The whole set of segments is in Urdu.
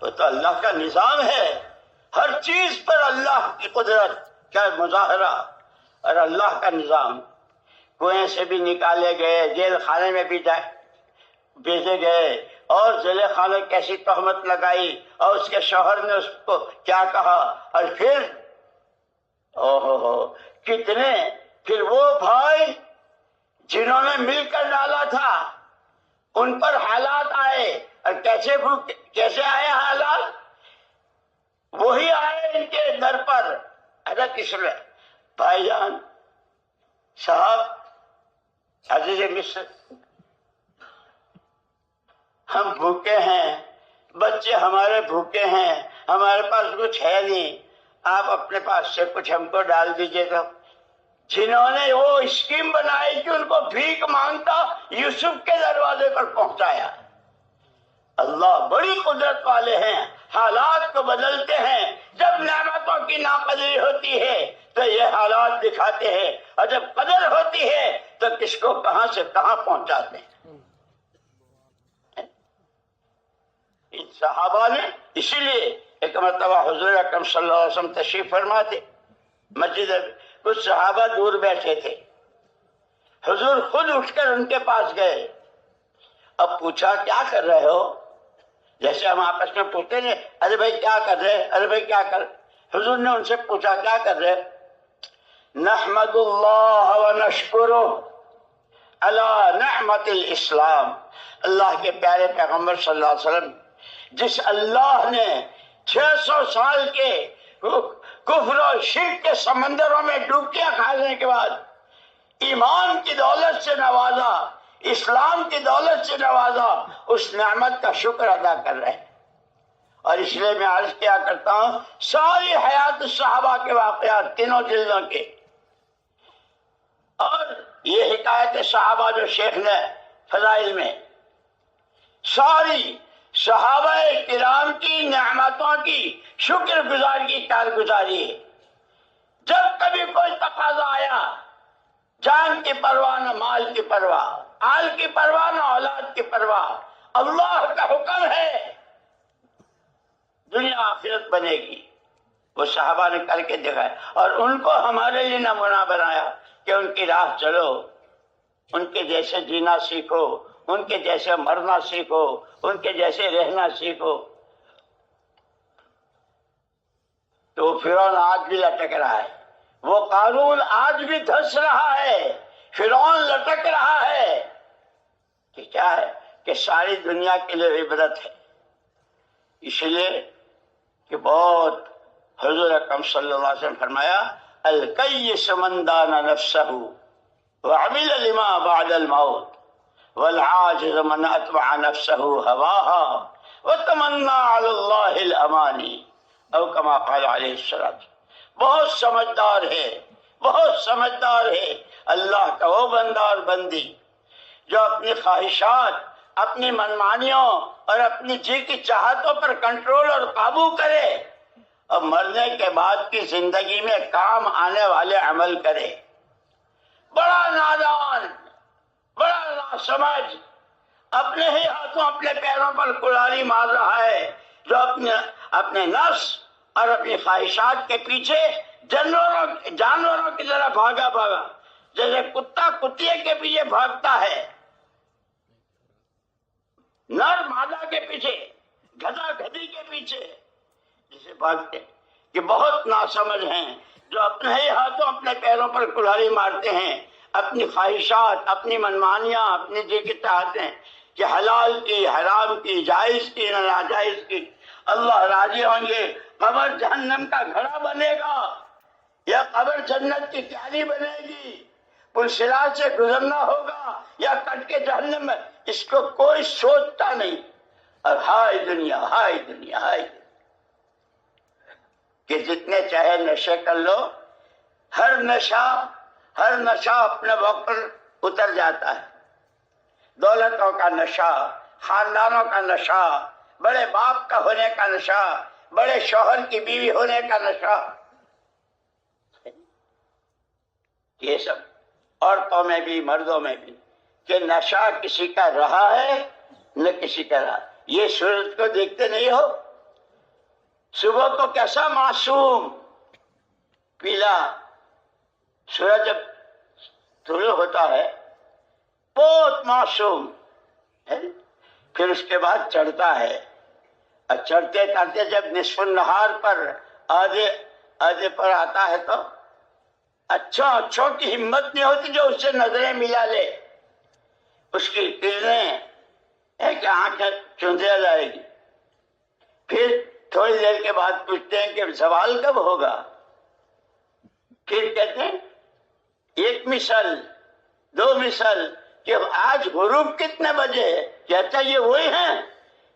وہ تو اللہ کا نظام ہے، ہر چیز پر اللہ کی قدرت کا مظاہرہ اور اللہ کا نظام۔ کنویں سے بھی نکالے گئے، جیل خانے میں بھی بھیجے گئے، اور زلیخا نے کیسی تہمت لگائی اور اس کے شوہر نے اس کو کیا کہا، اور پھر کتنے پھر وہ بھائی جنہوں نے مل کر ڈالا تھا ان پر حالات آئے، اور کیسے آئے حالات؟ وہی آئے ان کے در پر۔ حضرت اسرائیل بھائی جان صاحب عزیز مصر، ہم بھوکے ہیں، بچے ہمارے بھوکے ہیں، ہمارے پاس کچھ ہے نہیں، آپ اپنے پاس سے کچھ ہم کو ڈال دیجئے گا۔ جنہوں نے وہ اسکیم بنائی کہ ان کو بھیک مانگتا یوسف کے دروازے پر پہنچایا۔ اللہ بڑی قدرت والے ہیں، حالات کو بدلتے ہیں۔ جب نعمتوں کی ناقدری ہوتی ہے تو یہ حالات دکھاتے ہیں، اور جب قدر ہوتی ہے تو کس کو کہاں سے کہاں پہنچاتے ہیں۔ ان صحابہ نے اسی لیے ایک مرتبہ حضور اکرم صلی اللہ علیہ وسلم تشریف فرما تھے مسجد، کچھ صحابہ دور بیٹھے تھے، حضور خود اٹھ کر ان کے پاس گئے، اب پوچھا کیا کر رہے ہو؟ جیسے ہم آپس میں پوچھتے ہیں ارے بھائی کیا کر رہے، ارے بھائی کیا کر، حضور نے ان سے پوچھا کیا کر رہے؟ نحمد اللہ ونشکرہ علی نعمت الاسلام۔ اللہ کے پیارے پیغمبر صلی اللہ علیہ وسلم، جس اللہ نے 600 سال کے کفر و شرک کے سمندروں میں ڈوبکیاں کھانے کے بعد ایمان کی دولت سے نوازا، اسلام کی دولت سے نوازا، اس نعمت کا شکر ادا کر رہے ہیں۔ اور اس لیے میں عرض کیا کرتا ہوں، ساری حیات الصحابہ کے واقعات تینوں جلدوں کے، اور یہ حکایت صحابہ جو شیخ نے فضائل میں، ساری صحابہ کرام کی نعمتوں کی شکر گزار کی کارگزاری ہے۔ جب کبھی کوئی تقاضا آیا، جان کی پرواہ نہ مال کی پرواہ، آل کی پرواہ نہ اولاد کی پرواہ، اللہ کا حکم ہے دنیا آخرت بنے گی، وہ صحابہ نے کر کے دکھایا، اور ان کو ہمارے لیے نمونہ بنایا کہ ان کی راہ چلو، ان کے جیسے جینا سیکھو، ان کے جیسے مرنا سیکھو، ان کے جیسے رہنا سیکھو۔ تو فرعون آج بھی لٹک رہا ہے، وہ قارون آج بھی دھس رہا ہے، فرعون لٹک رہا ہے، کہ کیا ہے کہ ساری دنیا کے لیے عبرت ہے۔ اس لیے کہ بہت حضور اکرم صلی اللہ علیہ وسلم فرمایا الکیس من دان نفسہ وعمل لما بعد الموت والعاجز من اتبع نفسہ هواها وتمنى على الله الامانی او کما قال علیہ الصلوۃ۔ بہت سمجھدار ہے، بہت سمجھدار ہے اللہ کا وہ بندہ اور بندی جو اپنی خواہشات، اپنی منمانیوں اور اپنی جی کی چاہتوں پر کنٹرول اور قابو کرے، اور مرنے کے بعد کی زندگی میں کام آنے والے عمل کرے۔ بڑا نادان، بڑا ناسمجھ، اپنے ہی ہاتھوں اپنے پیروں پر کلہاڑی مار رہا ہے، جو اپنے نفس اور اپنی خواہشات کے پیچھے جانوروں کی طرح بھاگا جیسے کتا کتیے کے پیچھے بھاگتا ہے، نر مادہ کے پیچھے، گدھا گدھی کے پیچھے جسے بھاگتے، کہ بہت ناسمجھ ہیں جو اپنے ہی ہاتھوں اپنے پیروں پر کلہاڑی مارتے ہیں، اپنی خواہشات، اپنی منمانیاں، اپنی جی کی چاہتیں، کہ حلال کی، حرام کی، جائز کی، ناجائز کی، اللہ راضی ہوں گے، قبر جہنم کا گھڑا بنے گا یا قبر جنت کی کیاری بنے گی، پل صراط سے گزرنا ہوگا یا کٹ کے جہنم میں، اس کو کوئی سوچتا نہیں۔ اور ہائے دنیا، ہائے دنیا، ہائے دنیا، کہ جتنے چاہے نشے کر لو، ہر نشہ اپنے وقت پر اتر جاتا ہے۔ دولتوں کا نشہ، خاندانوں کا نشہ، بڑے باپ کا ہونے کا نشہ، بڑے شوہر کی بیوی ہونے کا نشہ، یہ سب عورتوں میں بھی مردوں میں بھی، کہ نشہ کسی کا رہا ہے نہ کسی کا رہا۔ یہ سورج کو دیکھتے نہیں ہو، صبح کو کیسا معصوم پیلا سورج جب طلوع ہوتا ہے بہت معصوم ہے، پھر اس کے بعد چڑھتا ہے، اور چڑھتے چڑھتے جب نصف النہار پر آدھے پر آتا ہے تو اچھوں کی ہمت نہیں ہوتی جو اس سے نظریں ملا لے، اس کی کرنیں ہے کہ آنکھیں چندیا جائے گی. پھر تھوڑی دیر کے بعد پوچھتے ہیں کہ سوال کب ہوگا، پھر کہتے ہیں ایک مثال دو مثال کہ آج غروب کتنے بجے ہے، کہتا یہ وہی ہیں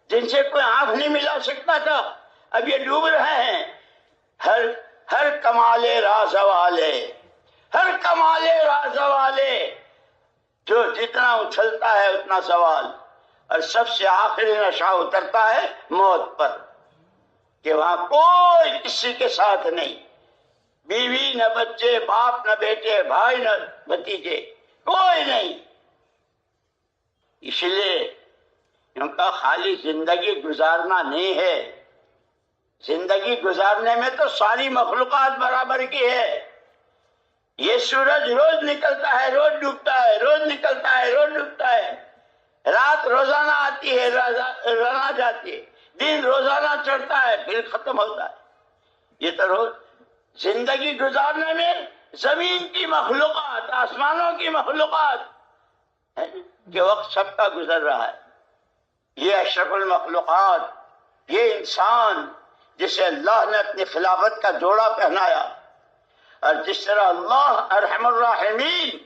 جن سے کوئی آنکھ نہیں ملا سکتا تھا، اب یہ ڈوب رہے ہیں. ہر کمال راز والے، ہر کمال راز والے، جو جتنا اچھلتا ہے اتنا سوال، اور سب سے آخری نشہ اترتا ہے موت پر، کہ وہاں کوئی کسی کے ساتھ نہیں، بیوی نہ بچے، باپ نہ بیٹے، بھائی نہ بھتیجے، کوئی نہیں. اس لیے ان کا خالی زندگی گزارنا نہیں ہے، زندگی گزارنے میں تو ساری مخلوقات برابر کی ہے. یہ سورج روز نکلتا ہے روز ڈوبتا ہے، روز نکلتا ہے روز ڈوبتا ہے، رات روزانہ آتی ہے روزانہ جاتی ہے، دن روزانہ چڑھتا ہے پھر ختم ہوتا ہے. یہ تو روز زندگی گزارنے میں زمین کی مخلوقات، آسمانوں کی مخلوقات کہ وقت سب کا گزر رہا ہے. یہ اشرف المخلوقات، یہ انسان جسے اللہ نے اپنی خلافت کا جوڑا پہنایا، اور جس طرح اللہ ارحم الراحمین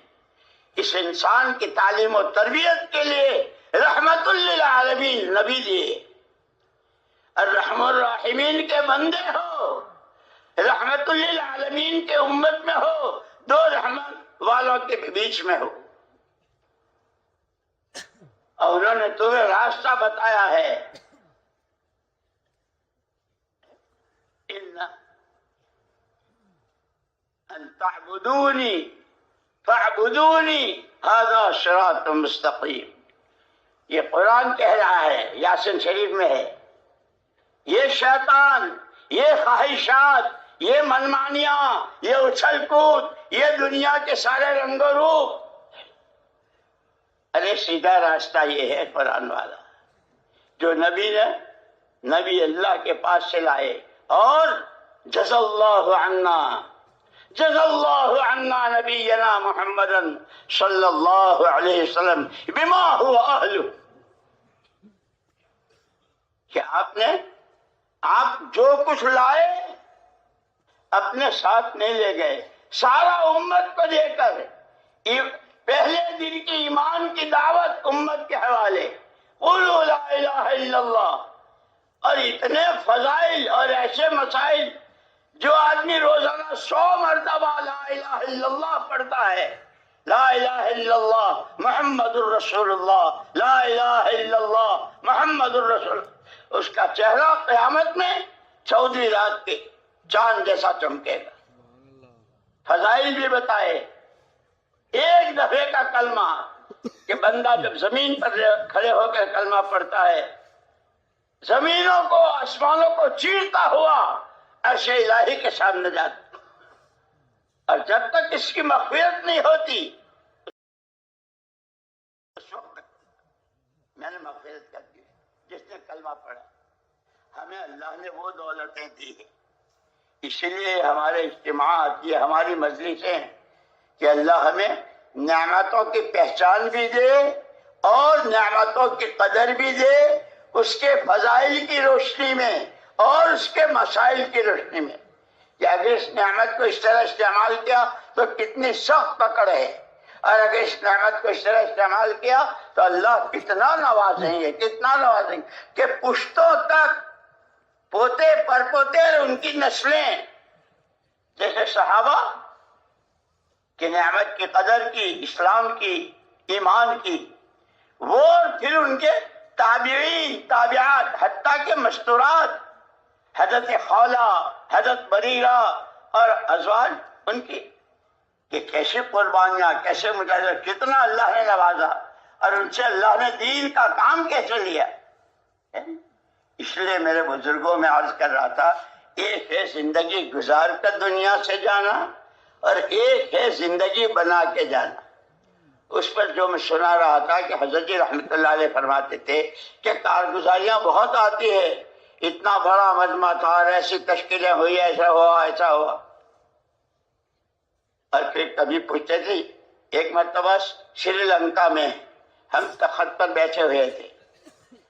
اس انسان کی تعلیم و تربیت کے لیے رحمت للعالمین نبی دیے. الرحم الراحمین کے بندے ہو، رحمت للعالمین کے امت میں ہو، دو رحمت والوں کے بیچ میں ہو، اور انہوں نے تمہیں راستہ بتایا ہے. ان تعبدونی فاعبدونی ھذا صراط مستقیم. یہ قرآن کہہ رہا ہے، یاسین شریف میں ہے. یہ شیطان، یہ خواہشات، یہ منمانیاں، یہ اچھل کود، یہ دنیا کے سارے رنگ و روپ، ارے سیدھا راستہ یہ ہے قرآن والا جو نبی اللہ کے پاس سے لائے. اور جزا اللہ عنا نبینا محمد صلی اللہ علیہ وسلم بما هو اہلہ، کہ آپ جو کچھ لائے اپنے ساتھ نہیں لے گئے، سارا امت کو دے کر پہلے دن کی ایمان کی دعوت امت کے حوالے، قولوا لا الہ الا اللہ، اور اتنے فضائل اور ایسے مسائل جو آدمی روزانہ 100 مرتبہ لا الہ الا اللہ پڑھتا ہے. لا الہ الا اللہ محمد الرسول اللہ، لا الہ الا اللہ محمد الرسول، اس کا چہرہ قیامت میں 14 رات کے چاند جیسا چمکے گا. فضائل بھی بتائے. ایک دفعے کا کلمہ کہ بندہ جب زمین پر کھڑے ہو کر کلمہ پڑھتا ہے، زمینوں کو آسمانوں کو چیرتا ہوا عرش الہی کے سامنے جاتا، اور جب تک اس کی مغفرت نہیں ہوتی اس وقت تک میں نے مغفرت کر دی. جس نے کلمہ پڑھا، ہمیں اللہ نے وہ دولتیں دی ہیں. اس لیے ہمارے اجتماعات، یہ ہماری مجلسیں، کہ اللہ ہمیں نعمتوں کی پہچان بھی دے اور نعمتوں کی قدر بھی دے، اس کے فضائل کی روشنی میں اور اس کے مسائل کی روشنی میں، کہ اگر اس نعمت کو اس طرح استعمال کیا تو کتنی سخت پکڑ ہے، اور اگر اس نعمت کو اس طرح استعمال کیا تو اللہ کتنا نوازیں گے، کتنا نوازیں گے، کہ پشتوں تک، پوتے پرپوتے اور ان کی نسلیں، جیسے صحابہ کہ نعمت کی قدر کی، اسلام کی، ایمان کی، وہ پھر ان کے تابعین، تابعات، حتیٰ کہ مستورات، حضرت خولہ، حضرت بریرہ اور ازواج ان کی، کہ کیسے قربانیاں، کیسے مجاہدہ، کتنا اللہ نے نوازا، اور ان سے اللہ نے دین کا کام کیسے لیا. اس لیے میرے بزرگوں میں عرض کر رہا تھا، ایک ہے زندگی گزار کر دنیا سے جانا اور ایک ہے زندگی بنا کے جانا۔ اس پر جو میں سنا رہا تھا کہ حضرت جی رحمۃ اللہ علیہ فرماتے تھے کہ کارگزاریاں بہت آتی ہے، اتنا بڑا مجمع تھا اور ایسی تشکیلیں ہوئی، ایسا ہوا ایسا ہوا، اور پھر کبھی پوچھتے تھے۔ ایک مرتبہ سری لنکا میں ہم تخت پر بیٹھے ہوئے تھے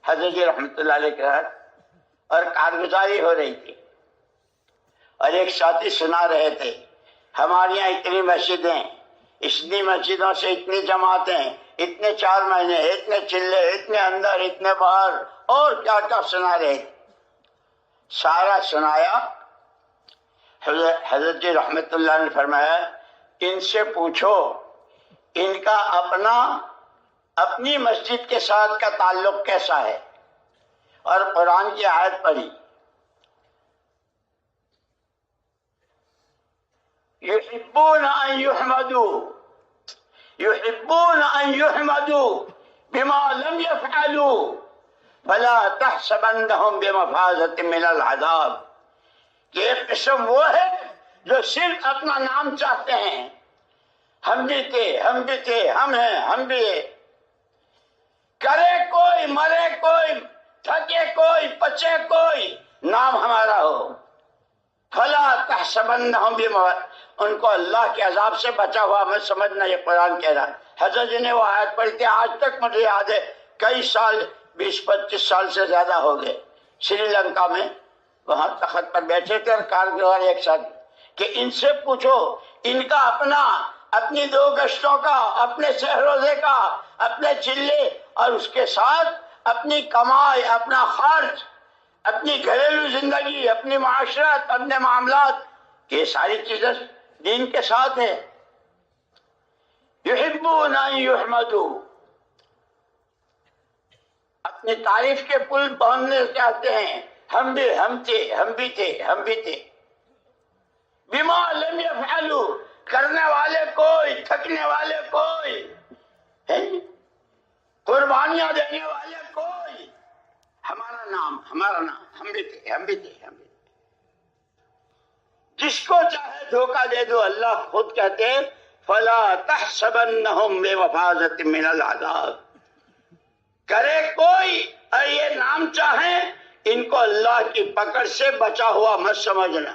حضرت جی رحمۃ اللہ علیہ کے ساتھ، اور کارگزاری ہو رہی تھی، اور ایک ساتھی سنا رہے تھے ہمارے یہاں اتنی مسجدیں، اتنی مسجدوں سے اتنی جماعتیں، اتنے 4 مہینے، اتنے چلے، اتنے اندر اتنے باہر، اور کیا کیا سنا رہے تھے۔ سارا سنایا، حضرت جی رحمت اللہ نے فرمایا ان سے پوچھو ان کا اپنی مسجد کے ساتھ کا تعلق کیسا ہے، اور قرآن کی آیت پڑھی، يحبون أن يحمدوا بما لم يفعلوا فلا تحسبنهم بمفازة من العذاب۔ کہ ایک قسم وہ ہے جو صرف اپنا نام چاہتے ہیں، ہم بھی تھے، ہم بھی تھے، ہم ہیں، ہم بھی ہیں، کرے کوئی، مرے کوئی، تھکے کوئی، پچے کوئی، نام ہمارا ہو، فلا تحسبنهم بمفازة، ان کو اللہ کے عذاب سے بچا ہوا مت سمجھنا، یہ قرآن کہہ رہا ہے۔ حضرت جی نے وہ آیت پڑھی تھی، آج تک مجھے یاد ہے، کئی سال، 20-25 سال سے زیادہ ہو گئے، سری لنکا میں وہاں تخت پر بیٹھے تھے اور کارگزار ایک ساتھ، کہ ان سے پوچھو ان کا اپنی 2 گشتوں کا، اپنے سہ روزے کا، اپنے چلے، اور اس کے ساتھ اپنی کمائی، اپنا خرچ، اپنی گھریلو زندگی، اپنی معاشرت، اپنے معاملات، یہ ساری چیزیں دین کے ساتھ ہے۔ یحبون ان یحمدوا، اپنی تعریف کے پل باندھنے چاہتے ہیں، ہم بھی، ہم تھے، ہم بھی تھے، ہم بھی تھے، بما لم یفعلوا، کرنے والے کوئی، تھکنے والے کوئی، قربانیاں دینے والے کوئی، ہمارا نام، ہم بھی تھے، ہم بھی تھے، ہم بھی تھے۔ جس کو چاہے دھوکہ دے دو، اللہ خود کہتے ہیں فلا تحسبنهم بمفازة من العذاب، کرے کوئی اور یہ نام چاہیں، ان کو اللہ کی پکڑ سے بچا ہوا مت سمجھنا۔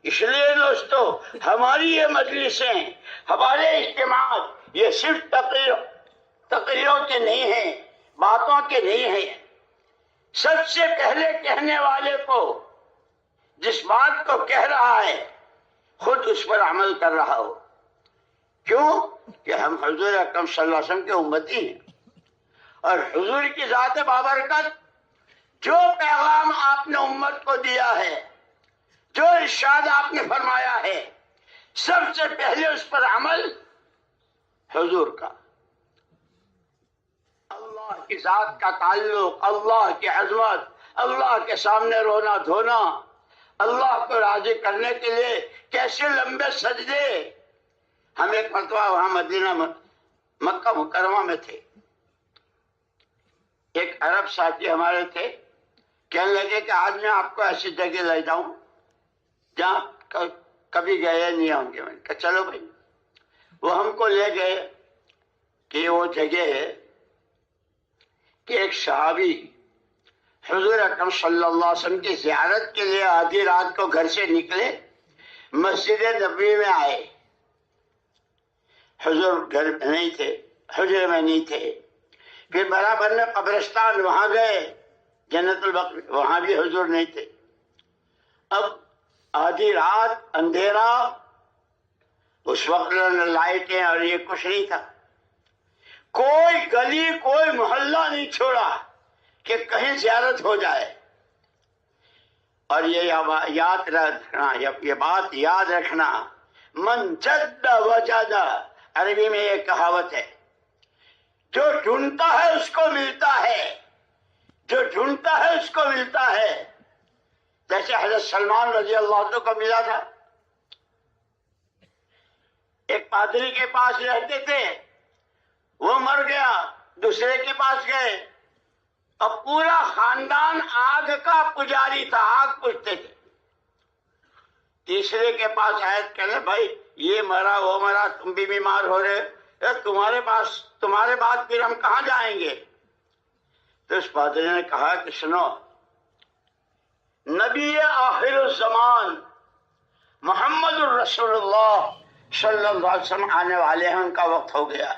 اس لیے دوستو، ہماری یہ مجلسیں، ہمارے اجتماعات، یہ صرف تقریروں کے نہیں ہیں، باتوں کے نہیں ہیں، سب سے پہلے کہنے والے کو جس بات کو کہہ رہا ہے خود اس پر عمل کر رہا ہو۔ کیوں کہ ہم حضور اکرم صلی اللہ علیہ وسلم کے امتی ہیں، اور حضور کی ذات بابرکت، جو پیغام آپ نے امت کو دیا ہے، جو ارشاد آپ نے فرمایا ہے، سب سے پہلے اس پر عمل حضور کا، اللہ کی ذات کا تعلق، اللہ کی عظمت، اللہ کے سامنے رونا دھونا، اللہ کو راضی کرنے کے لیے کیسے لمبے سجدے۔ ہم ایک مرتبہ وہاں مدینہ مکہ مکرمہ میں تھے، ایک عرب ساتھی ہمارے تھے، کہنے لگے کہ آج میں آپ کو ایسی جگہ لے جاؤں جہاں کبھی گئے نہیں ہوں گے۔ میں نے کہا چلو بھائی، وہ ہم کو لے گئے کہ وہ جگہ ہے کہ ایک صحابی حضور اکرم صلی اللہ علیہ وسلم کی زیارت کے لیے آدھی رات کو گھر سے نکلے، مسجد نبوی میں آئے، حضور گھر میں نہیں تھے، حجرے میں نہیں تھے، پھر برابر میں قبرستان، وہاں گئے جنت البقیع، وہاں بھی حضور نہیں تھے۔ اب آدھی رات، اندھیرا، اس وقت لائٹیں اور یہ کچھ نہیں تھا، کوئی گلی، کوئی محلہ نہیں چھوڑا کہ کہیں زیارت ہو جائے۔ اور یہ یاد رکھنا، یہ بات یاد رکھنا، من جد وجد، عربی میں یہ کہاوت ہے، جو ڈھونڈتا ہے اس کو ملتا ہے، جو ڈھونڈتا ہے اس کو ملتا ہے۔ جیسے حضرت سلمان رضی اللہ عنہ کو ملا تھا، ایک پادری کے پاس رہتے تھے، وہ مر گیا، دوسرے کے پاس گئے، اور پورا خاندان آگ کا پجاری تھا، آگ پوجتے تھے۔ تیسرے کے پاس آئے، کہنے بھائی یہ مرا وہ مرا، تم بھی بیمار ہو رہے، تمہارے بعد پھر ہم کہاں جائیں گے؟ تو اس پادری نے کہا کہ سنو، نبی آخر الزمان محمد الرسول اللہ صلی اللہ علیہ وسلم آنے والے ہیں، ان کا وقت ہو گیا۔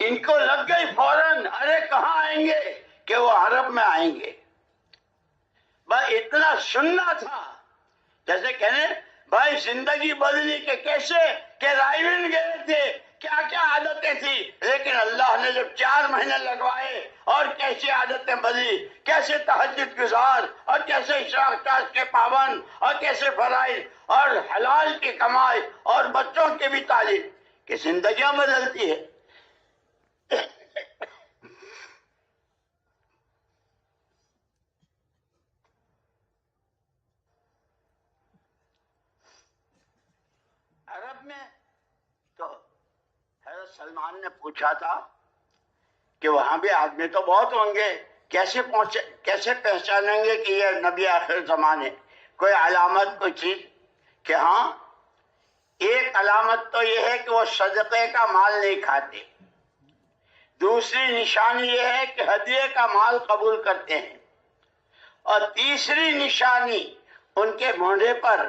ان کو لگ گئی فوراً، ارے کہاں آئیں گے؟ کہ وہ عرب میں آئیں گے۔ بھائی اتنا سننا تھا، جیسے کہنے بھائی زندگی بدلی کہ کیسے، کہ رائے گئے تھے، کیا کیا عادتیں تھی، لیکن اللہ نے جب 4 مہینے لگوائے اور کیسی عادتیں بدلی، کیسے تہجد گزار اور کیسے اشراق کے پابند اور کیسے فرائض اور حلال کی کمائی اور بچوں کی بھی تعلیم، کہ زندگیاں بدلتی ہے۔ عرب میں تو حضرت سلمان نے پوچھا تھا کہ وہاں بھی آدمی تو بہت ہوں گے، کیسے پہچانیں گے کہ یہ نبی آخر زمان ہے؟ کوئی علامت، کوئی چیز؟ کہ ہاں، ایک علامت تو یہ ہے کہ وہ صدقے کا مال نہیں کھاتے، دوسری نشانی یہ ہے کہ ہدیے کا مال قبول کرتے ہیں، اور تیسری نشانی ان کے مونڈے پر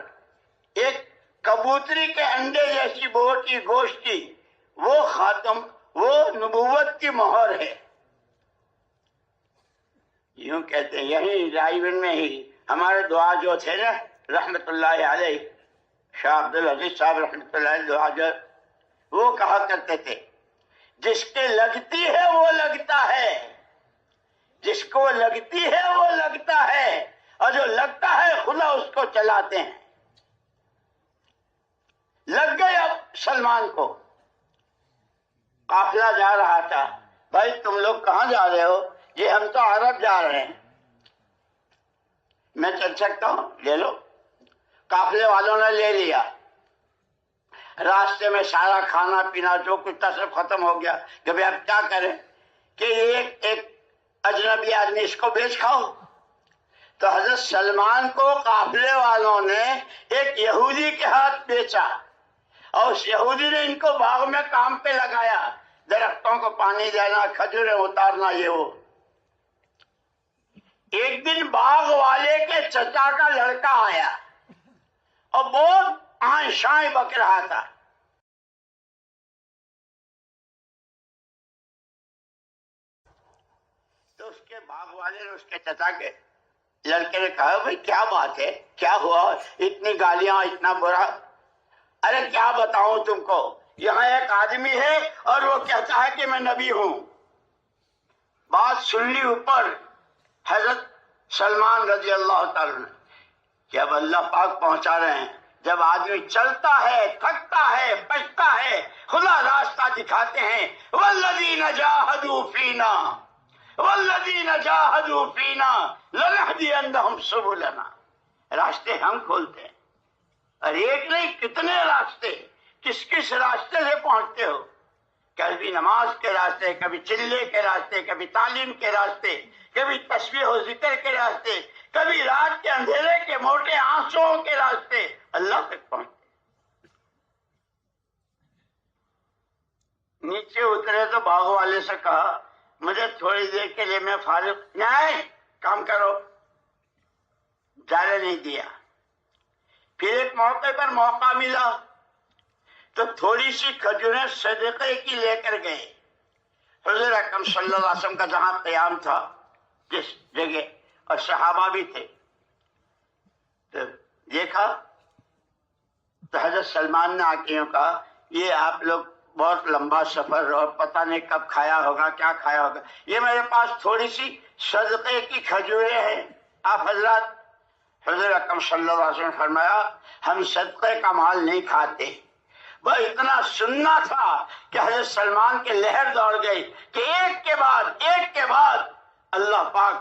ایک کبوتری کے انڈے جیسی بوٹی گوشت کی وہ خاتم، وہ نبوت کی مہر ہے۔ یوں کہتے ہیں، یہی رائے میں ہی ہمارے دعا جو تھے نا رحمت اللہ علیہ، شاہ عبدالعزیز صاحب رحمت اللہ علیہ دعا جو وہ کہا کرتے تھے، جس کے لگتی ہے وہ لگتا ہے، جس کو لگتی ہے وہ لگتا ہے، اور جو لگتا ہے خدا اس کو چلاتے ہیں۔ لگ گئے اب سلمان کو، قافلہ جا رہا تھا، بھائی تم لوگ کہاں جا رہے ہو؟ یہ ہم تو عرب جا رہے ہیں۔ میں چل سکتا ہوں؟ لے لو۔ قافلے والوں نے لے لیا، راستے میں سارا کھانا پینا جو کچھ تھا سب ختم ہو گیا، کہ بھائی اب کیا کریں، کہ ایک اجنبی آدمی اس کو بیچ کھاؤ۔ تو حضرت سلمان کو قافلے والوں نے ایک یہودی کے ہاتھ بیچا، اور اس یہودی نے ان کو باغ میں کام پہ لگایا، درختوں کو پانی دینا، کھجوریں اتارنا، یہ وہ۔ ایک دن باغ والے کے چچا کا لڑکا آیا اور بہت آئیں شائیں بک رہا تھا۔ تو اس کے باغ والے نے اس کے چچا کے لڑکے نے کہا، بھائی کیا بات ہے، کیا ہوا، اتنی گالیاں، اتنا برا؟ ارے کیا بتاؤں تم کو، یہاں ایک آدمی ہے اور وہ کہتا ہے کہ میں نبی ہوں۔ بات سن لی اوپر حضرت سلمان رضی اللہ تعالیٰ نے، کہ اب اللہ پاک پہنچا رہے ہیں، جب آدمی چلتا ہے، تھکتا ہے، بچتا ہے، خدا راستہ دکھاتے ہیں۔ والذین جاہدوا فینا والذین جاہدوا فینا لنہدینہم سبلنا، راستے ہم کھولتے ہیں، اور ایک نہیں کتنے راستے، کس راستے سے پہنچتے ہو؟ کبھی نماز کے راستے، کبھی چلے کے راستے، کبھی تعلیم کے راستے، کبھی تسبیح و ذکر کے راستے، کبھی رات کے اندھیرے کے موٹے آنسوؤں کے راستے، اللہ تک پہنچتے۔ نیچے اترے تو باغ والے سے کہا، مجھے تھوڑی دیر کے لیے میں فارغ، نہیں کام کرو، جانے نہیں دیا۔ پھر ایک موقع پر موقع ملا تو تھوڑی سی کھجوریں صدقے کی لے کر گئے۔ حضور اکرم صلی اللہ علیہ وسلم کا جہاں قیام تھا جس جگہ، اور صحابہ بھی تھے، تو دیکھا تو حضرت سلمان نے آ کے یوں کہا، یہ آپ لوگ بہت لمبا سفر اور پتہ نہیں کب کھایا ہوگا، کیا کھایا ہوگا، یہ میرے پاس تھوڑی سی صدقے کی کھجوریں ہیں، آپ حضرات۔ حضور اکرم صلی اللہ علیہ وسلم نے فرمایا، ہم صدقے کا مال نہیں کھاتے۔ وہ اتنا سننا تھا کہ حضرت سلمان کے لہر دوڑ گئی کہ ایک کے بعد اللہ پاک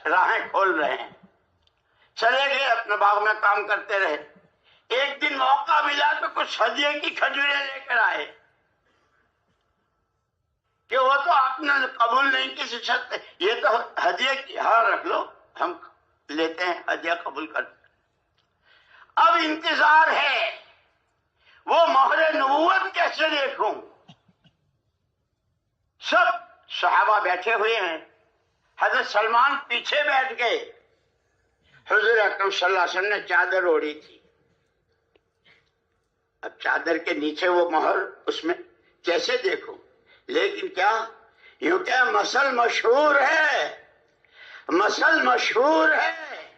راہیں کھول رہے ہیں۔ چلے گئے اپنے باغ میں کام کرتے رہے۔ ایک دن موقع ملا تو کچھ ہدیے کی کھجوریں لے کر آئے کہ وہ تو آپ نے قبول نہیں کسی شرط، یہ تو ہدیہ کی، ہاں رکھ لو ہم لیتے ہیں، ہدیہ قبول کرتے۔ اب انتظار ہے وہ مہر نبوت کیسے دیکھوں؟ سب صحابہ بیٹھے ہوئے ہیں، حضرت سلمان پیچھے بیٹھ گئے، حضور اکرم صلی اللہ علیہ وسلم نے چادر اوڑھی تھی، اب چادر کے نیچے وہ مہر، اس میں کیسے دیکھوں؟ لیکن کیا یوں کہ مثل مشہور ہے، مثل مشہور ہے،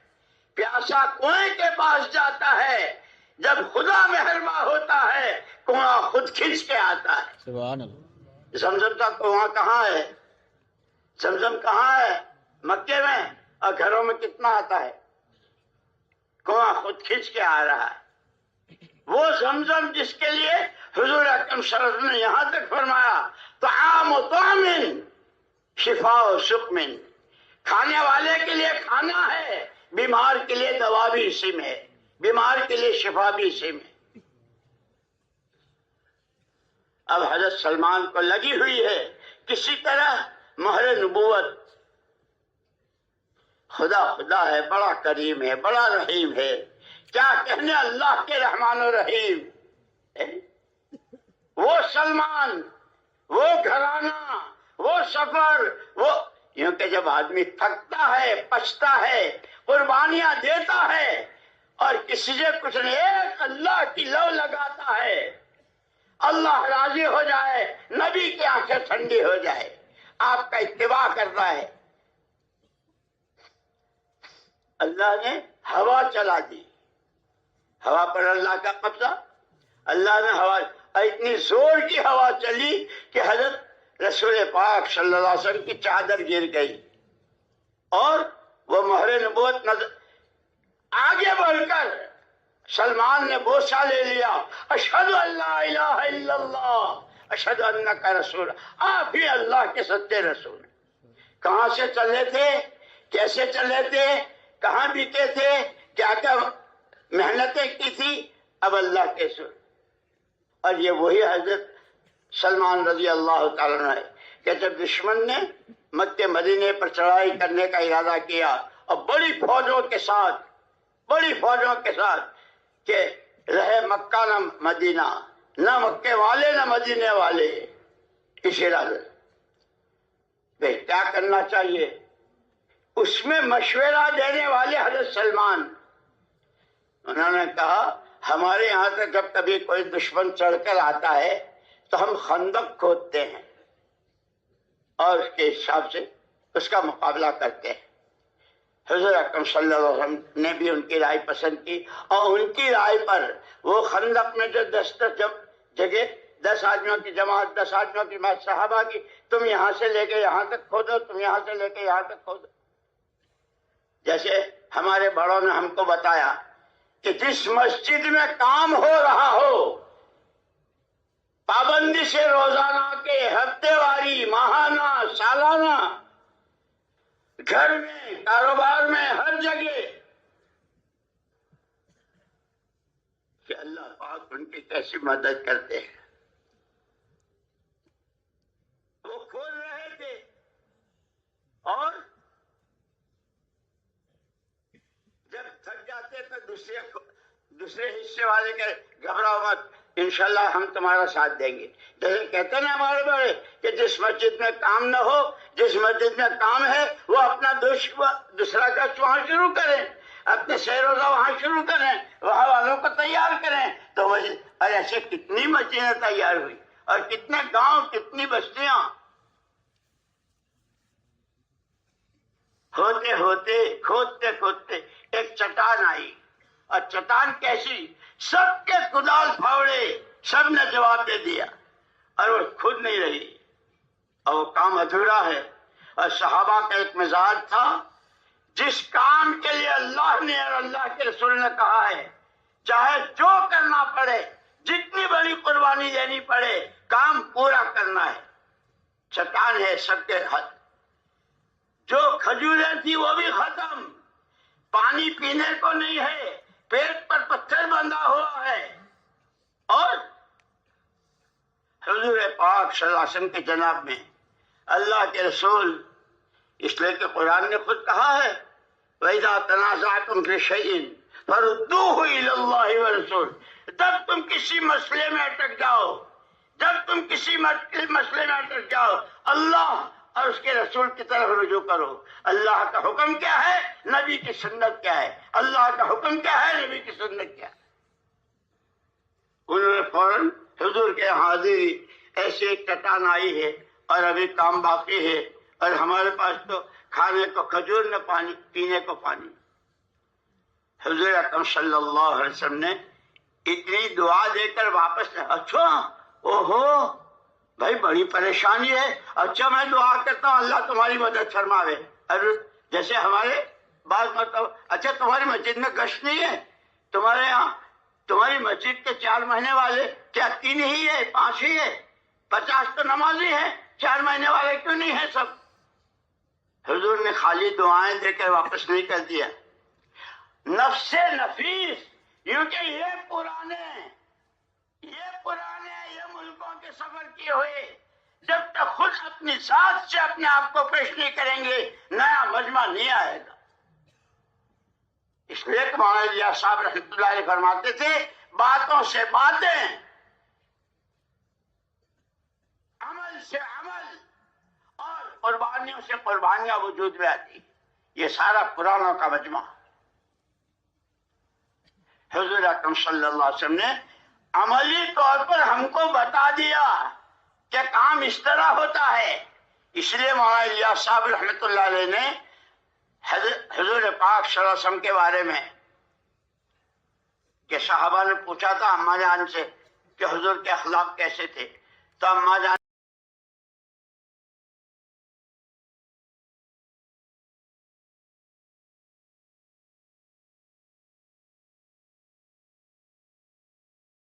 پیاسا کنویں کے پاس جاتا ہے، جب خدا مہربان ہوتا ہے کنواں خود کھنچ کے آتا ہے۔ سبحان اللہ۔ زمزم کا کنواں کہاں ہے؟ زمزم کہاں ہے؟ مکے میں، اور گھروں میں کتنا آتا ہے؟ کنواں خود کھنچ کے آ رہا ہے۔ وہ زمزم جس کے لیے حضور اکرم صلی اللہ علیہ وسلم نے یہاں تک فرمایا طعام و طعم شفا و سقم، کھانے والے کے لیے کھانا ہے، بیمار کے لیے دوا بھی اسی میں ہے، بیمار کے لیے شفا بھی اسی میں۔ اب حضرت سلمان کو لگی ہوئی ہے کسی طرح مہر نبوت، خدا خدا ہے، بڑا کریم ہے، بڑا رحیم ہے، کیا کہنے اللہ کے رحمان و رحیم۔ وہ سلمان، وہ گھرانہ، وہ سفر، وہ یوں کہ جب آدمی تھکتا ہے، پچھتا ہے، قربانیاں دیتا ہے اور کسی سے کچھ نہیں، ایک اللہ کی لو لگاتا ہے، اللہ راضی ہو جائے، نبی کی آنکھیں ٹھنڈی ہو جائے، آپ کا اتباع کرتا ہے۔ اللہ نے ہوا چلا دی، ہوا پر اللہ کا قبضہ، اللہ نے ہوا، اتنی زور کی ہوا چلی کہ حضرت رسول پاک صلی اللہ علیہ وسلم کی چادر گر گئی، اور وہ مہر نبوت نظر آگے بڑھ کر سلمان نے بوسہ لے لیا، اشہد ان لا الہ الا اللہ اشہد انک رسول، آپ ہی اللہ کے سچے رسول۔ کہاں سے چلے تھے، کیسے چلے تھے، کہاں بیتے تھے، کیا کیا محنتیں کی تھی، اب اللہ کے سر۔ اور یہ وہی حضرت سلمان رضی اللہ تعالیٰ عنہ ہے کہ جب دشمن نے مکہ مدینے پر چڑھائی کرنے کا ارادہ کیا اور بڑی فوجوں کے ساتھ کہ رہے مکہ نہ مدینہ، نہ مکے والے نہ مدینے والے، اس ارادے بھئی کیا کرنا چاہیے؟ اس میں مشورہ دینے والے حضرت سلمان، انہوں نے کہا ہمارے یہاں سے جب کبھی کوئی دشمن چڑھ کر آتا ہے تو ہم خندق کھودتے ہیں اور اس کے حساب سے اس کا مقابلہ کرتے ہیں۔ حضور اکرم صلی اللہ علیہ وسلم نے بھی ان کی رائے پسند کی، اور ان کی رائے پر وہ خندق میں جو 10 جگہ 10 آدمیوں کی جماعت، 10 آدمیوں کی جماعت صحابہ کی، تم یہاں سے لے کے یہاں تک کھودو، تم یہاں سے لے کے یہاں تک کھودو۔ جیسے ہمارے بڑوں نے ہم کو بتایا کہ جس مسجد میں کام ہو رہا ہو، پابندی سے روزانہ کے، ہفتے واری، ماہانہ، سالانہ، گھر میں، کاروبار میں، ہر جگہ، کہ اللہ پاک ان کی کیسی مدد کرتے ہیں۔ وہ کھول رہے تھے، اور جب تھک جاتے تو دوسرے حصے والے کے گھبراؤ مت، انشاءاللہ ہم تمہارا ساتھ دیں گے۔ جیسے کہتے ہیں نا ہمارے بڑے کہ جس مسجد میں کام نہ ہو، جس مسجد میں کام ہے وہ اپنا دوسرا گشت وہاں شروع کریں، اپنے سیر روزہ وہاں شروع کریں، وہاں والوں کو تیار کریں۔ تو اور ایسے کتنی مسجدیں تیار ہوئی، اور کتنے گاؤں، کتنی بستیاں، ہوتے ہوتے کھودتے کھودتے ایک چٹان آئی، اور چٹان کیسی، سب کے کدال پھاوڑے، سب نے جواب دے دیا، اور وہ کھود نہیں رہی، اور وہ کام ادھورا ہے۔ اور صحابہ کا ایک مزاج تھا، جس کام کے لیے اللہ نے اور اللہ کے رسول نے کہا ہے، چاہے جو کرنا پڑے، جتنی بڑی قربانی دینی پڑے، کام پورا کرنا ہے۔ چٹان ہے سب کے ہاتھ، جو کھجوریں تھی وہ بھی ختم، پانی پینے کو نہیں ہے، پیٹ پر پتھر بندھا ہوا ہے، اور حضور پاک صلی اللہ علیہ وسلم کے جناب میں اللہ کے رسول، اس لیے کہ قرآن نے خود کہا ہے وَإِذَا تَنَازَعْتُمْ فِي شَيْءٍ فَرُدُّوهُ إِلَى اللَّهِ وَالرَّسُولِ، جب تم کسی مسئلے میں اٹک جاؤ، جب تم کسی مسئلے میں اٹک جاؤ، اللہ اور اس کے رسول کی طرف رجوع کرو۔ اللہ کا حکم کیا ہے، نبی کی سنت کیا ہے، اللہ کا حکم کیا ہے، نبی کی سنت کیا ہے۔ انہوں نے فوراً حضور کے حاضری، ایسی ایک چٹان آئی ہے اور ابھی کام باقی ہے، اور ہمارے پاس تو کھانے کو کھجور نہ پانی، پینے کو پانی۔ حضور اکرم صلی اللہ علیہ وسلم نے اتنی دعا دے کر واپس، اچھا اوہو بھائی بڑی پریشانی ہے، اچھا میں دعا کرتا ہوں اللہ تمہاری مدد فرماوے۔ اور جیسے ہمارے بعض مطلب، اچھا تمہاری مسجد میں گشت نہیں ہے، تمہارے یہاں تمہاری مسجد کے 4 مہینے والے کیا 3 ہی ہے، 5 ہی ہے، 50 تو نمازی ہیں، 4 مہینے والے کیوں نہیں ہیں سب؟ حضور نے خالی دعائیں دے کر واپس نہیں کر دیا۔ نفس نفیس، کیونکہ یہ پرانے یہ ملکوں کے سفر کیے ہوئے جب تک خود اپنی ذات سے اپنے آپ کو پیش نہیں کریں گے، نیا مجمع نہیں آئے گا۔ اس لیے کہ مولانا الیاس صاحب رحمۃ اللہ علیہ فرماتے تھے باتوں سے باتیں، عمل سے عمل، اور قربانیوں سے قربانیاں وجود میں آتی۔ یہ سارا پرانوں کا مجمع۔ حضور اکرم صلی اللہ علیہ وسلم نے عملی طور پر ہم کو بتا دیا کہ کام اس طرح ہوتا ہے۔ اس لیے مولانا الیاس صاحب رحمۃ اللہ علیہ نے حضور پاک صلی اللہ علیہ وسلم کے بارے میں، کہ صحابہ نے پوچھا تھا اماں جان سے کہ حضور کے اخلاق کیسے تھے، تو اماں جان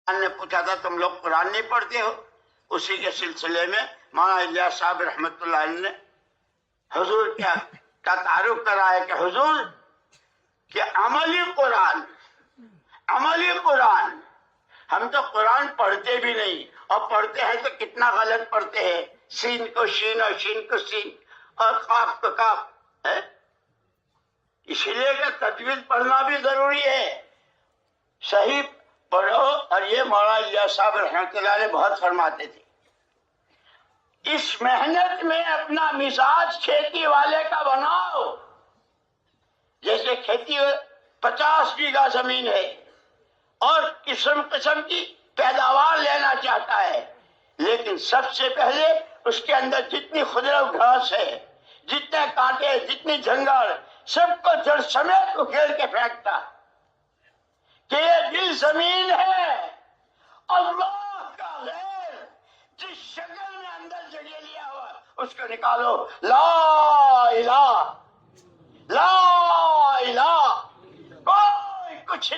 نے پوچھا تھا تم لوگ قرآن نہیں پڑھتے ہو؟ اسی کے سلسلے میں مولانا الیاس صاحب رحمۃ اللہ علیہ نے حضور کا تعارف کرا ہے کہ حضور کہ عملی قرآن، ہم تو قرآن پڑھتے بھی نہیں، اور پڑھتے ہیں تو کتنا غلط پڑھتے ہیں، سین کو شین اور شین کو سین اور قاف کو قاف ہے۔ اس لیے کہ تجوید پڑھنا بھی ضروری ہے، صحیح پڑھو۔ اور یہ مولانا الیاس صاحب رحمۃ اللہ علیہ بہت فرماتے تھے، اس محنت میں اپنا مزاج کھیتی والے کا بناؤ۔ جیسے کھیتی 50 بیگھہ زمین ہے اور قسم قسم کی پیداوار لینا چاہتا ہے، لیکن سب سے پہلے اس کے اندر جتنی خضر و گھاس ہے، جتنے کانٹے، جتنی جھنگل، سب کو جڑ سمیت اکھیڑ کے پھینکتا کہ یہ دل زمین ہے، اللہ کا غیر جس شکل میں اندر جگہ لیا ہوا اس کو نکالو۔ لا الہ کوئی کچھ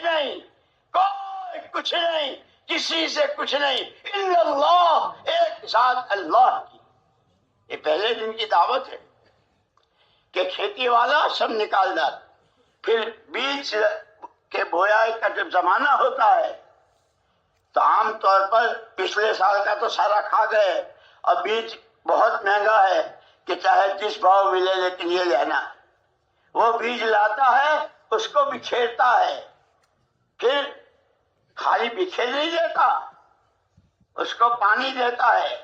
نہیں، کسی سے کچھ نہیں، الا اللہ، ایک ذات اللہ کی۔ یہ پہلے دن کی دعوت ہے کہ کھیتی والا سب نکال دار، پھر بیج کے بویائی کا جب زمانہ ہوتا ہے تو عام طور پر پچھلے سال کا تو سارا کھا گئے، اور بیج بہت مہنگا ہے کہ چاہے جس بھاؤ ملے لیکن یہ لینا۔ وہ بیج لاتا ہے، اس کو بکھیرتا ہے، پھر خالی بکھیر نہیں دیتا، اس کو پانی دیتا ہے۔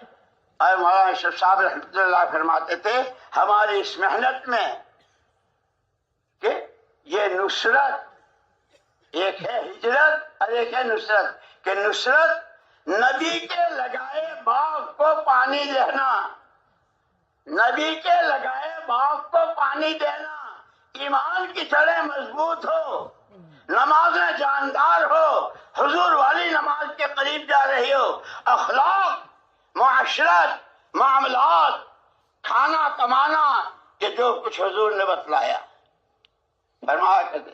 اور مولانا اشرف صاحب رحمۃ اللہ فرماتے تھے ہماری اس محنت میں کہ یہ نصرت، ایک ہے ہجرت اور ایک ہے نصرت، کہ نصرت نبی کے لگائے باغ کو پانی دینا، نبی کے لگائے باغ کو پانی دینا، ایمان کی جڑیں مضبوط ہو، نماز میں جاندار ہو، حضور والی نماز کے قریب جا رہی ہو، اخلاق، معاشرت، معاملات، کھانا کمانا، کہ جو کچھ حضور نے بتلایا۔ فرمایا کرتے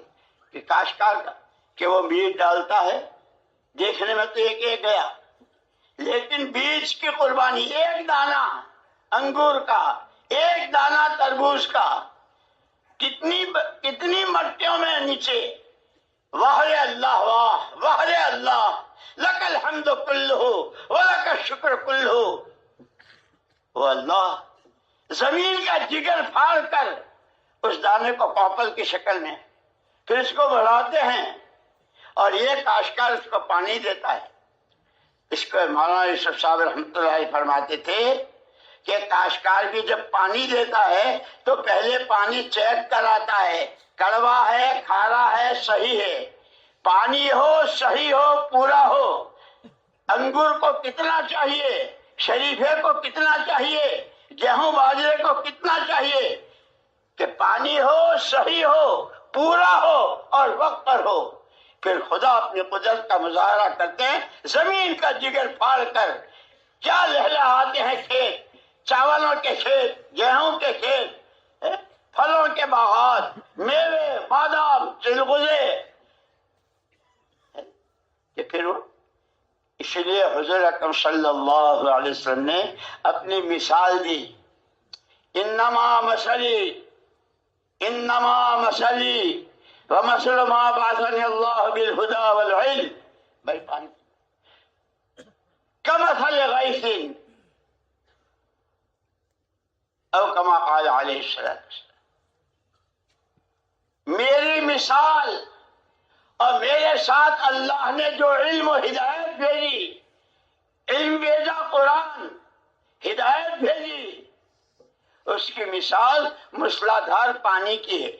کہ کاشتکار کا کہ وہ بیج ڈالتا ہے، دیکھنے میں تو ایک گیا، لیکن بیج کی قربانی، ایک دانہ انگور کا، ایک دانہ تربوز کا، کتنی مٹیوں میں نیچے، واہ اللہ واہ اللہ، لک الحمد کلہ ولک الشکر کلہ۔ وہ اللہ زمین کا جگر پھاڑ کر اس دانے کو کوپل کی شکل میں پھر اس کو بڑھاتے ہیں اور یہ کاشتکار اس کو پانی دیتا ہے. اس کو مولانا یوسف صاحب رحمۃ اللہ علیہ فرماتے تھے کہ کاشتکار بھی جب پانی دیتا ہے تو پہلے پانی چیک کراتا ہے، کڑوا ہے، کھارا ہے، صحیح ہے. پانی ہو، صحیح ہو، پورا ہو. انگور کو کتنا چاہیے، شریفے کو کتنا چاہیے، گیہوں باجرے کو کتنا چاہیے، کہ پانی ہو، صحیح ہو، پورا ہو اور وقت پر ہو. پھر خدا اپنی قدرت کا مظاہرہ کرتے ہیں، زمین کا جگر پھاڑ کر کیا لہلہاتے ہیں کھیت، چاولوں کے کھیت، گیہوں کے کھیت، پھلوں کے باغات، میوے، بادام، چلغلے. کہ پھر وہ اس لیے حضور اکرم صلی اللہ علیہ وسلم نے اپنی مثال دی، انما مثلی ومثل ما بعثني الله بالهدى والعلم كمثل غيث او كما قال عليه الصلاة والسلام. میری مثال اور میرے ساتھ اللہ نے جو علم و ہدایت بھیجی، علم بھیجا، قرآن، ہدایت بھیجی، اس کی مثال موسلادھار پانی کی ہے.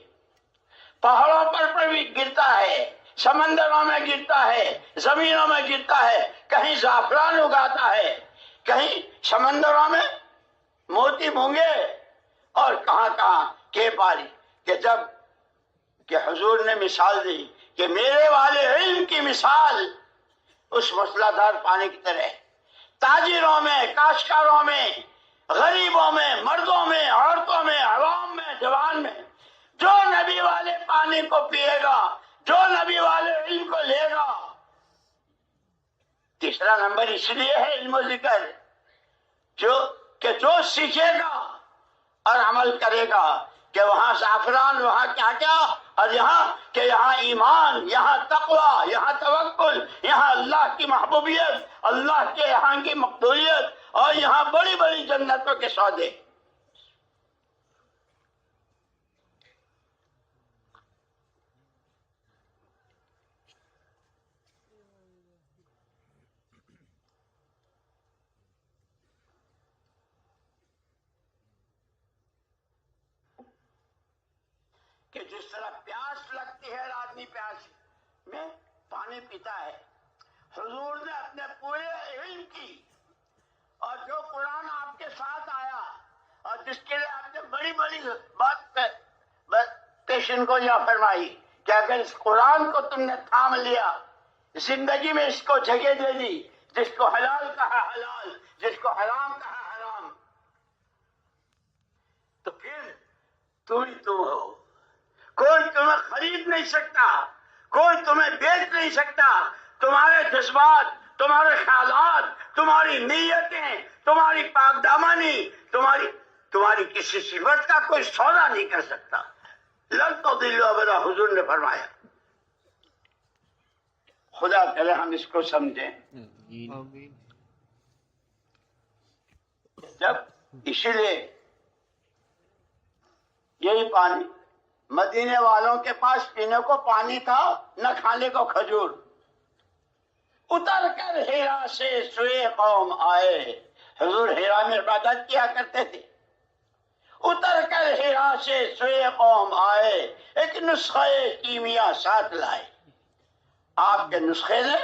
پہاڑوں پر بھی گرتا ہے، سمندروں میں گرتا ہے، زمینوں میں گرتا ہے. کہیں زعفران اگاتا ہے، کہیں سمندروں میں موتی مونگے اور کہاں کہاں کے پاری. کہ جب کہ حضور نے مثال دی کہ میرے والے علم کی مثال اس موسلادھار پانی کی طرح ہے. تاجروں میں، کاشتکاروں میں، غریبوں میں، مردوں میں، عورتوں میں، عوام میں، جوان میں، جو نبی والے پانی کو پیے گا، جو نبی والے علم کو لے گا. تیسرا نمبر اس لیے ہے علم و ذکر جو سیکھے گا اور عمل کرے گا کہ وہاں زعفران، وہاں کیا کیا، اور یہاں ایمان، یہاں تقوی، یہاں توکل، یہاں اللہ کی محبوبیت، اللہ کے یہاں کی مقبولیت، اور یہاں بڑی بڑی جنتوں کے سودے. کہ جس طرح پیاس لگتی ہے، آدمی پیاس میں پانی پیتا ہے. حضور نے اپنے پورے علم کی اور جو قرآن آپ کے ساتھ آیا اور جس کے لیے آپ نے بڑی بڑی بات پیشن کو یا فرمائی کہ اگر اس قرآن کو تم نے تھام لیا، زندگی میں اس کو جگہ دے دی، جس کو حلال کہا حلال، جس کو حرام کہا حرام، تو پھر تم ہی تم ہو. کوئی تمہیں خرید نہیں سکتا، کوئی تمہیں بیچ نہیں سکتا. تمہارے جذبات، تمہارے خیالات، تمہاری نیتیں، تمہاری پاک دامانی، تمہاری کسی صفت کا کوئی سودا نہیں کر سکتا. لن تضلوا ابدا، حضور نے فرمایا. خدا کرے ہم اس کو سمجھیں. جب اسی لیے یہی پانی مدینے والوں کے پاس پینے کو پانی تھا، نہ کھانے کو کھجور. اتر کر ہیرا سے سوئے قوم آئے. حضور ہیرا میں عبادت کیا کرتے تھے. اتر کر ہیرا سے سوئے قوم آئے، ایک نسخہ کیمیا ساتھ لائے. آپ کے نسخے نے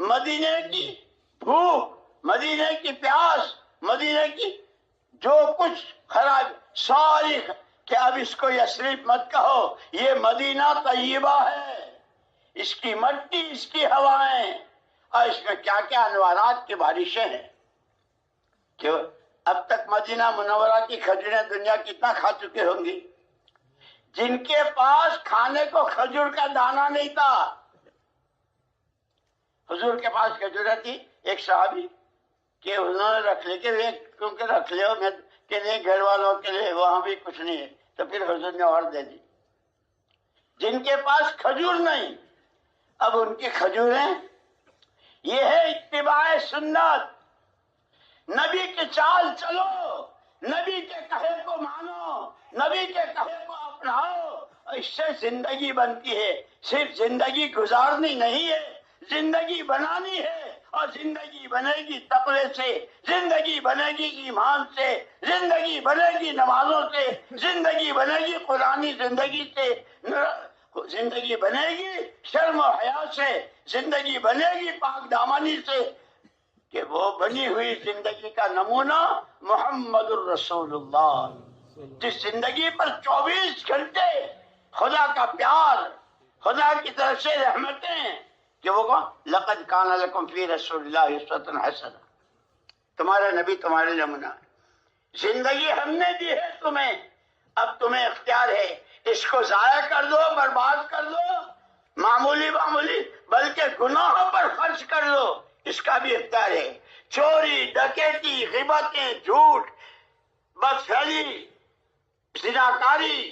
مدینے کی بھوک، مدینے کی پیاس، مدینے کی جو کچھ خراب ساری، کہ اب اس کو یثرب مت کہو، یہ مدینہ طیبہ ہے. اس کی مٹی، اس کی ہوائیں اور اس میں کیا کیا انوارات کی بارشیں ہیں. کہ اب تک مدینہ منورہ کی کھجوریں دنیا کتنا کھا چکے ہوں گی. جن کے پاس کھانے کو کھجور کا دانہ نہیں تھا. حضور کے پاس کھجوریں تھی. ایک صحابی کہ انہوں نے رکھ لی کہ کیونکہ رکھ لے میں کہ نہیں، گھر والوں کے لیے وہاں بھی کچھ نہیں ہے، تو پھر حضور نے اور دے دی. جن کے پاس کھجور نہیں، اب ان کی کھجوریں. یہ ہے اتباع سنت. نبی کی چال چلو، نبی کے کہے کو مانو، نبی کے کہے کو اپناؤ، اس سے زندگی بنتی ہے۔ صرف زندگی گزارنی نہیں ہے، زندگی بنانی ہے، اور زندگی بنے گی تقوی سے، زندگی بنے گی ایمان سے، زندگی بنے گی نمازوں سے، زندگی بنے گی قرآنی زندگی سے، زندگی بنے گی شرم و حیا سے، زندگی بنے گی پاک دامنی سے، کہ وہ بنی ہوئی زندگی کا نمونہ محمد الرسول اللہ، جس زندگی پر 24 گھنٹے خدا کا پیار، خدا کی طرف سے رحمتیں، کہ وہ کہا لقد کان لکم فی رسول اللہ اسوۃ حسنہ، تمہارا نبی تمہارے نمونہ۔ زندگی ہم نے دی ہے تمہیں، اب تمہیں اختیار ہے، اس کو ضائع کر دو، برباد کر دو، معمولی بلکہ گناہوں پر خرچ کر دو، اس کا بھی اختیار ہے۔ چوری، ڈکیتی، غیبتیں، جھوٹ، بدفعلی، زناکاری،